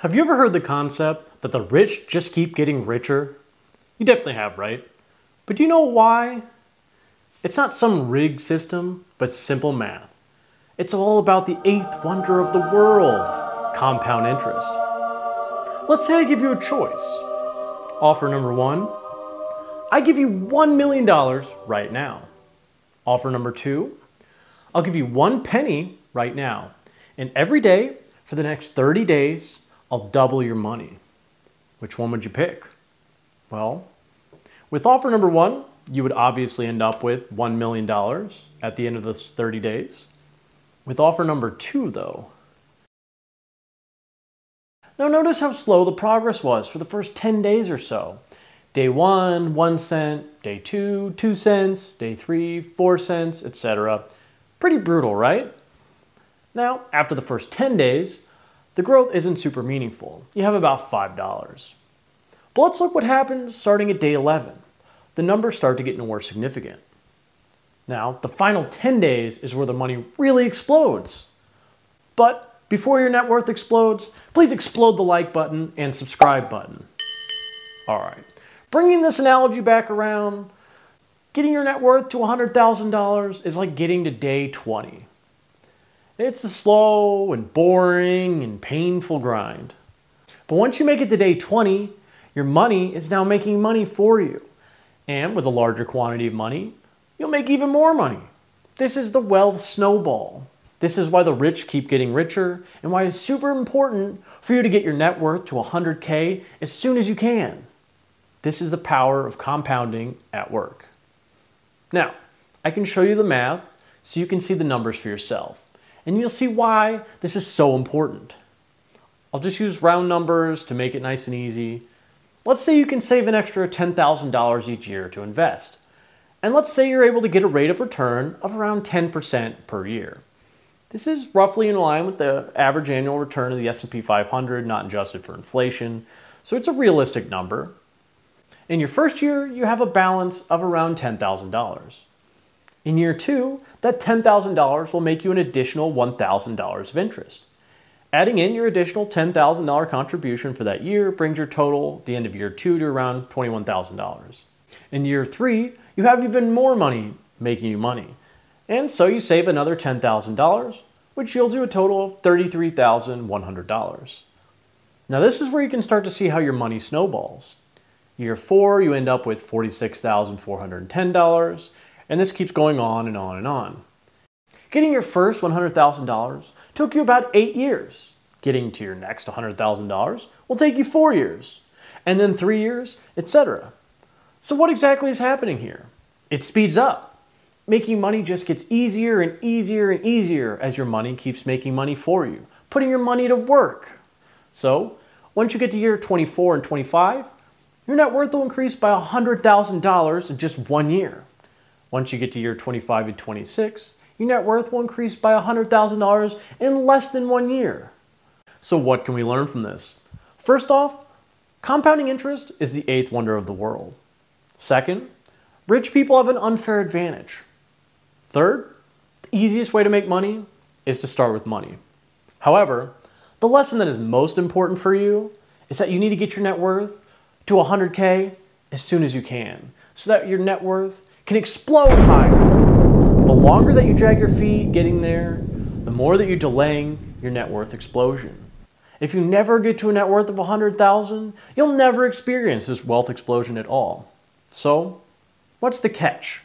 Have you ever heard the concept that the rich just keep getting richer? You definitely have, right? But do you know why? It's not some rigged system, but simple math. It's all about the eighth wonder of the world, compound interest. Let's say I give you a choice. Offer number one, I give you $1 million right now. Offer number two, I'll give you 1 penny right now. And every day for the next 30 days, I'll double your money. Which one would you pick? Well, with offer number one, you would obviously end up with $1 million at the end of those 30 days. With offer number two, though, now notice how slow the progress was for the first 10 days or so. Day one, 1 cent. Day two, 2 cents. Day three, 4 cents, etc. Pretty brutal, right? Now, after the first 10 days, the growth isn't super meaningful. You have about $5. But let's look what happens starting at day 11. The numbers start to get more significant. Now, the final 10 days is where the money really explodes. But before your net worth explodes, please explode the like button and subscribe button. All right, bringing this analogy back around, getting your net worth to $100,000 is like getting to day 20. It's a slow and boring and painful grind. But once you make it to day 20, your money is now making money for you. And with a larger quantity of money, you'll make even more money. This is the wealth snowball. This is why the rich keep getting richer and why it's super important for you to get your net worth to 100K as soon as you can. This is the power of compounding at work. Now, I can show you the math so you can see the numbers for yourself. And you'll see why this is so important. I'll just use round numbers to make it nice and easy. Let's say you can save an extra $10,000 each year to invest. And let's say you're able to get a rate of return of around 10% per year. This is roughly in line with the average annual return of the S&P 500, not adjusted for inflation. So it's a realistic number. In your first year, you have a balance of around $10,000. In year two, that $10,000 will make you an additional $1,000 of interest. Adding in your additional $10,000 contribution for that year brings your total at the end of year two to around $21,000. In year three, you have even more money making you money. And so you save another $10,000, which yields you a total of $33,100. Now this is where you can start to see how your money snowballs. Year four, you end up with $46,410, and this keeps going on and on and on. Getting your first $100,000 took you about 8 years. Getting to your next $100,000 will take you 4 years, and then 3 years, etc. So what exactly is happening here? It speeds up. Making money just gets easier and easier and easier as your money keeps making money for you, putting your money to work. So once you get to year 24 and 25, your net worth will increase by $100,000 in just 1 year. Once you get to year 25 and 26, your net worth will increase by $100,000 in less than 1 year. So what can we learn from this? First off, compounding interest is the eighth wonder of the world. Second, rich people have an unfair advantage. Third, the easiest way to make money is to start with money. However, the lesson that is most important for you is that you need to get your net worth to 100K as soon as you can, so that your net worth can explode higher. The longer that you drag your feet getting there, the more that you're delaying your net worth explosion. If you never get to a net worth of 100,000, you'll never experience this wealth explosion at all. So, what's the catch?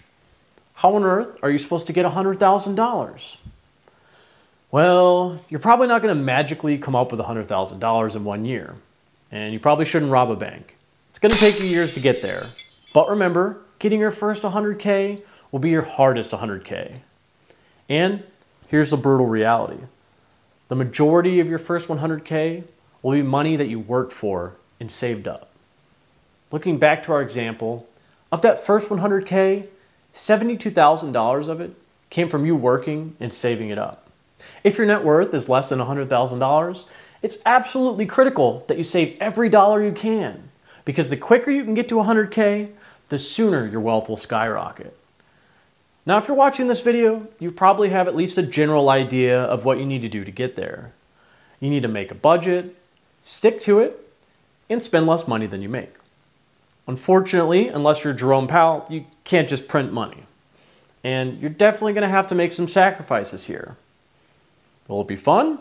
How on earth are you supposed to get $100,000? Well, you're probably not going to magically come up with $100,000 in 1 year. And you probably shouldn't rob a bank. It's going to take you years to get there. But remember, getting your first 100K will be your hardest 100K. And here's the brutal reality. The majority of your first 100K will be money that you worked for and saved up. Looking back to our example, of that first 100K, $72,000 of it came from you working and saving it up. If your net worth is less than $100,000, it's absolutely critical that you save every dollar you can, because the quicker you can get to 100K, the sooner your wealth will skyrocket. Now, if you're watching this video, you probably have at least a general idea of what you need to do to get there. You need to make a budget, stick to it, and spend less money than you make. Unfortunately, unless you're Jerome Powell, you can't just print money. And you're definitely going to have to make some sacrifices here. Will it be fun?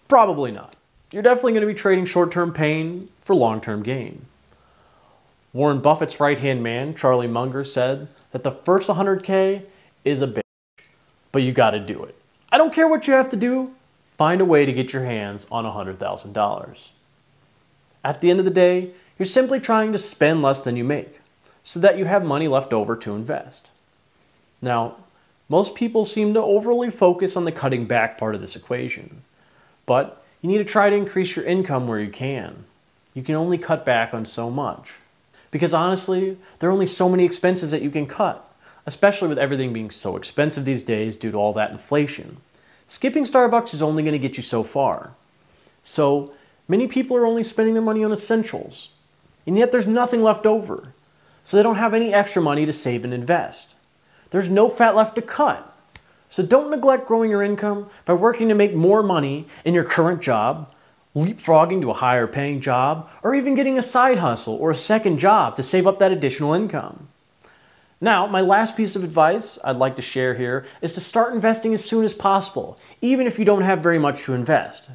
Probably not. You're definitely going to be trading short-term pain for long-term gain. Warren Buffett's right-hand man, Charlie Munger, said that the first 100K is a bitch, but you got to do it. I don't care what you have to do, find a way to get your hands on $100,000. At the end of the day, you're simply trying to spend less than you make so that you have money left over to invest. Now, most people seem to overly focus on the cutting back part of this equation, but you need to try to increase your income where you can. You can only cut back on so much. Because honestly, there are only so many expenses that you can cut, especially with everything being so expensive these days due to all that inflation. Skipping Starbucks is only going to get you so far. So many people are only spending their money on essentials, and yet there's nothing left over. So they don't have any extra money to save and invest. There's no fat left to cut. So don't neglect growing your income by working to make more money in your current job, leapfrogging to a higher paying job, or even getting a side hustle or a second job to save up that additional income. Now, my last piece of advice I'd like to share here is to start investing as soon as possible, even if you don't have very much to invest.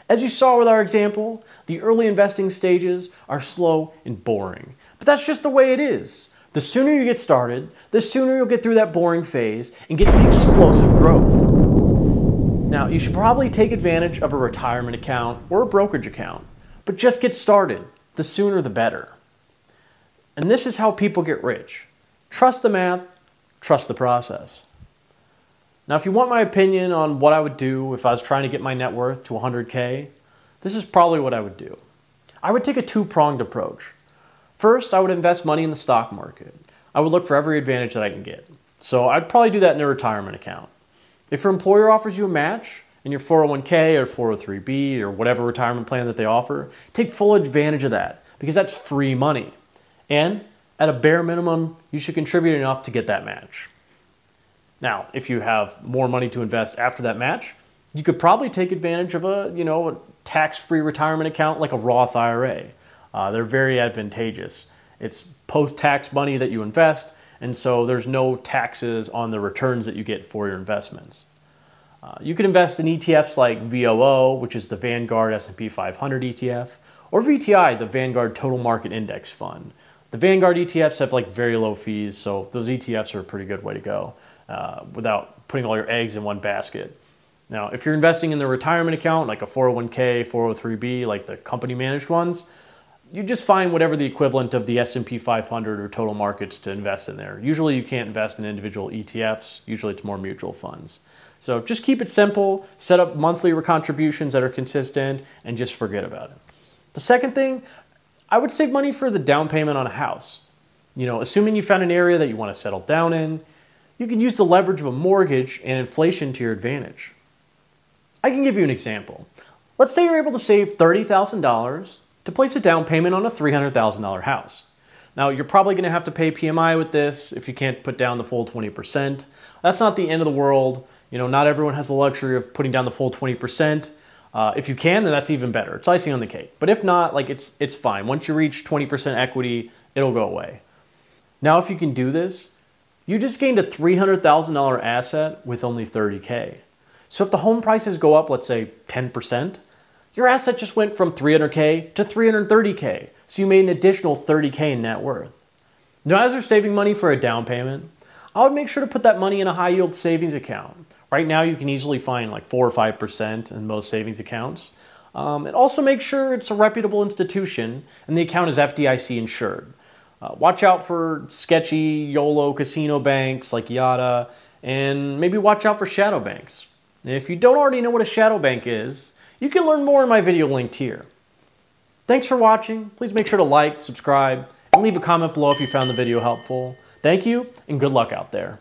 As you saw with our example, the early investing stages are slow and boring. But that's just the way it is. The sooner you get started, the sooner you'll get through that boring phase and get to the explosive growth. Now, you should probably take advantage of a retirement account or a brokerage account, but just get started. The sooner the better. And this is how people get rich. Trust the math, trust the process. Now, if you want my opinion on what I would do if I was trying to get my net worth to 100K, this is probably what I would do. I would take a two-pronged approach. First, I would invest money in the stock market. I would look for every advantage that I can get. So I'd probably do that in a retirement account. If your employer offers you a match in your 401k or 403b or whatever retirement plan that they offer, take full advantage of that because that's free money. And at a bare minimum, you should contribute enough to get that match. Now, if you have more money to invest after that match, you could probably take advantage of a tax-free retirement account like a Roth IRA. They're very advantageous. It's post-tax money that you invest, and so there's no taxes on the returns that you get for your investments. You can invest in ETFs like VOO, which is the Vanguard S&P 500 ETF, or VTI, the Vanguard Total Market Index Fund. The Vanguard ETFs have very low fees, so those ETFs are a pretty good way to go without putting all your eggs in one basket. Now, if you're investing in the retirement account, like a 401k, 403b, like the company managed ones, you just find whatever the equivalent of the S&P 500 or total markets to invest in there. Usually you can't invest in individual ETFs. Usually it's more mutual funds. So just keep it simple, set up monthly contributions that are consistent, and just forget about it. The second thing, I would save money for the down payment on a house. Assuming you found an area that you want to settle down in, you can use the leverage of a mortgage and inflation to your advantage. I can give you an example. Let's say you're able to save $30,000 to place a down payment on a $300,000 house. Now, you're probably going to have to pay PMI with this if you can't put down the full 20%. That's not the end of the world. Not everyone has the luxury of putting down the full 20%. If you can, then that's even better. It's icing on the cake. But if not, it's fine. Once you reach 20% equity, it'll go away. Now, if you can do this, you just gained a $300,000 asset with only $30K. So if the home prices go up, let's say 10%, your asset just went from $300K to $330K. So you made an additional $30K in net worth. Now, as you're saving money for a down payment, I would make sure to put that money in a high yield savings account. Right now, you can easily find 4 or 5% in most savings accounts. And also make sure it's a reputable institution and the account is FDIC insured. Watch out for sketchy YOLO casino banks like Yada, and maybe watch out for shadow banks. And if you don't already know what a shadow bank is, you can learn more in my video linked here. Thanks for watching. Please make sure to like, subscribe, and leave a comment below if you found the video helpful. Thank you, and good luck out there.